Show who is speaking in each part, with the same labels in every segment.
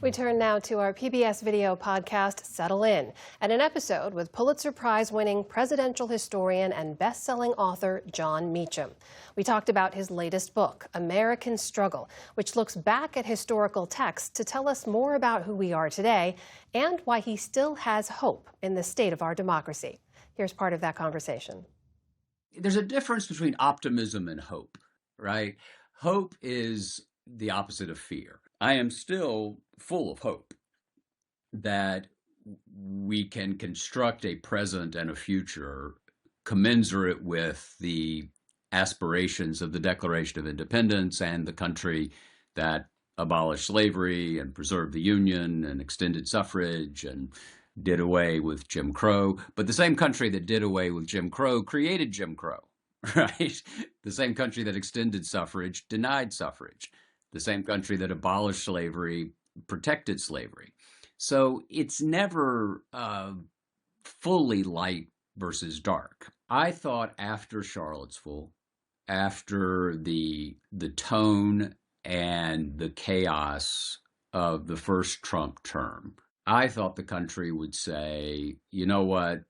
Speaker 1: We turn now to our PBS video podcast, Settle In, and an episode with Pulitzer Prize-winning presidential historian and best-selling author Jon Meacham. We talked about his latest book, American Struggle, which looks back at historical texts to tell us more about who we are today and why he still has hope in the state of our democracy. Here's part of that conversation.
Speaker 2: There's a difference between optimism and hope, right? Hope is the opposite of fear. I am still full of hope that we can construct a present and a future commensurate with the aspirations of the Declaration of Independence and the country that abolished slavery and preserved the Union and extended suffrage and did away with Jim Crow. But the same country that did away with Jim Crow created Jim Crow, right? The same country that extended suffrage denied suffrage. The same country that abolished slavery protected slavery. So it's never fully light versus dark. I thought after Charlottesville, after the tone and the chaos of the first Trump term, I thought the country would say, you know what,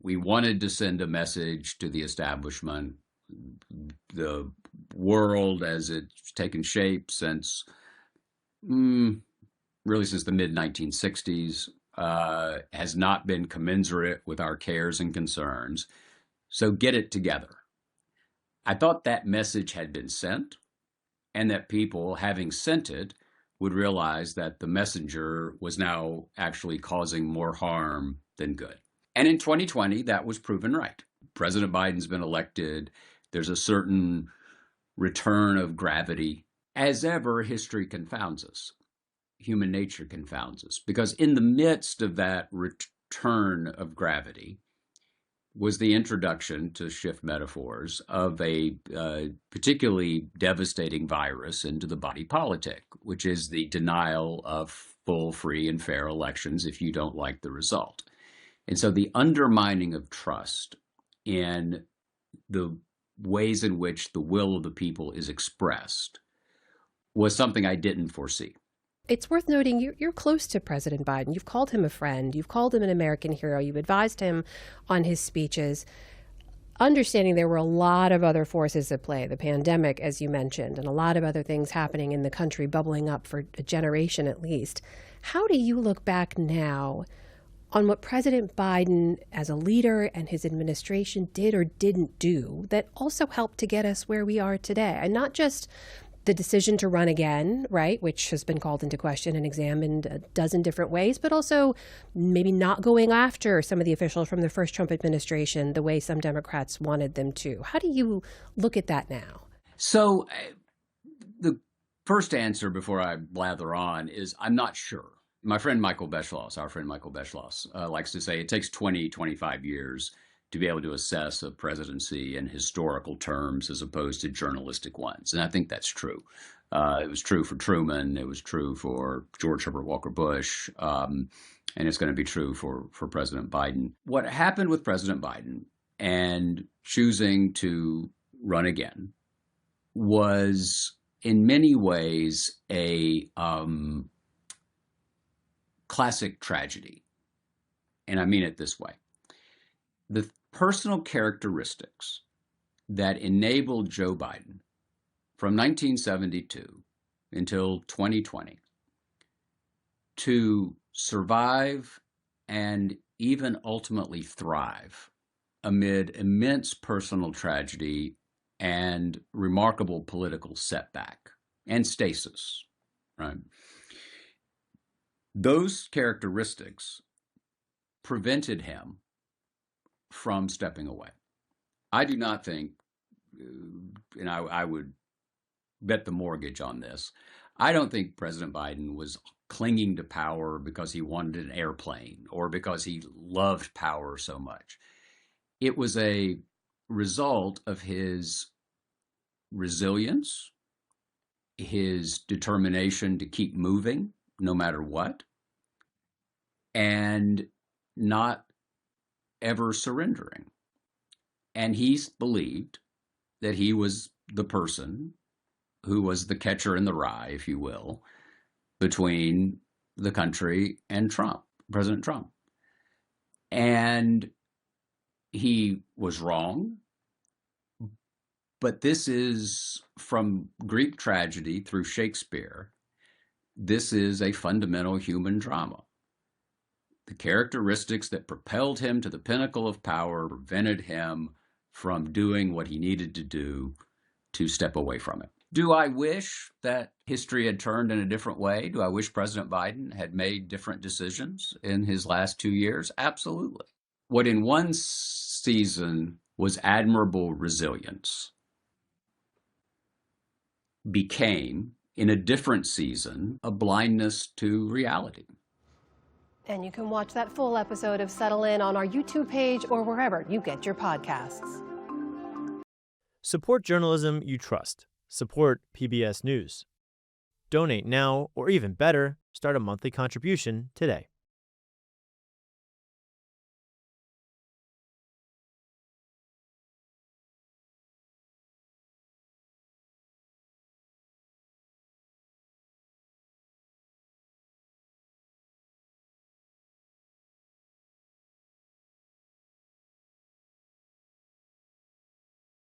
Speaker 2: we wanted to send a message to the establishment. The world as it's taken shape since really since the mid-1960s has not been commensurate with our cares and concerns. So get it together. I thought that message had been sent and that people, having sent it, would realize that the messenger was now actually causing more harm than good. And in 2020, that was proven right. President Biden's been elected. There's a certain return of gravity. As ever, history confounds us. Human nature confounds us. Because in the midst of that return of gravity was the introduction, to shift metaphors, of a particularly devastating virus into the body politic, which is the denial of full, free, and fair elections if you don't like the result. And so the undermining of trust in the ways in which the will of the people is expressed was something I didn't foresee.
Speaker 1: It's worth noting you're close to President Biden. You've called him a friend. You've called him an American hero. You advised him on his speeches. Understanding there were a lot of other forces at play, the pandemic, as you mentioned, and a lot of other things happening in the country bubbling up for a generation at least. How do you look back now on what President Biden as a leader and his administration did or didn't do that also helped to get us where we are today? And not just the decision to run again, right, which has been called into question and examined a dozen different ways, but also maybe not going after some of the officials from the first Trump administration the way some Democrats wanted them to. How do you look at that now?
Speaker 2: So the first answer before I blather on is I'm not sure. My friend Michael Beschloss, our friend Michael Beschloss, likes to say it takes 20, 25 years to be able to assess a presidency in historical terms as opposed to journalistic ones. And I think that's true. It was true for Truman. It was true for George Herbert Walker Bush. And it's going to be true for President Biden. What happened with President Biden and choosing to run again was in many ways a classic tragedy. And I mean it this way. The personal characteristics that enabled Joe Biden from 1972 until 2020 to survive and even ultimately thrive amid immense personal tragedy and remarkable political setback and stasis, right? Those characteristics prevented him from stepping away. I do not think, and I would bet the mortgage on this, I don't think President Biden was clinging to power because he wanted an airplane or because he loved power so much. It was a result of his resilience, his determination to keep moving no matter what, and not ever surrendering. And he believed that he was the person who was the catcher in the rye, if you will, between the country and President Trump. And he was wrong. But this is, from Greek tragedy through Shakespeare, this is a fundamental human drama. The characteristics that propelled him to the pinnacle of power prevented him from doing what he needed to do to step away from it. Do I wish that history had turned in a different way? Do I wish President Biden had made different decisions in his last 2 years? Absolutely. What in one season was admirable resilience became, in a different season, a blindness to reality.
Speaker 1: And you can watch that full episode of Settle In on our YouTube page or wherever you get your podcasts.
Speaker 3: Support journalism you trust. Support PBS News. Donate now, or even better, start a monthly contribution today.